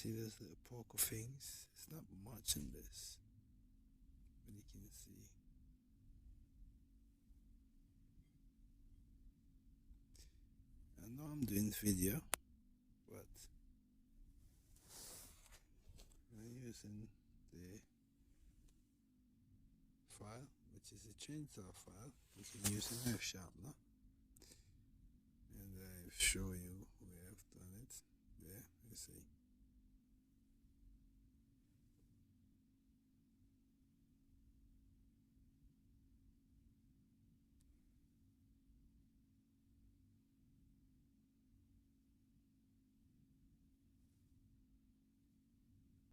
see those little poker things? It's not much in this, but you can see. I know I'm doing video, but I'm using the file, which is a chainsaw file, which is using a sharpener, and I've shown you where I've done it. There, you see.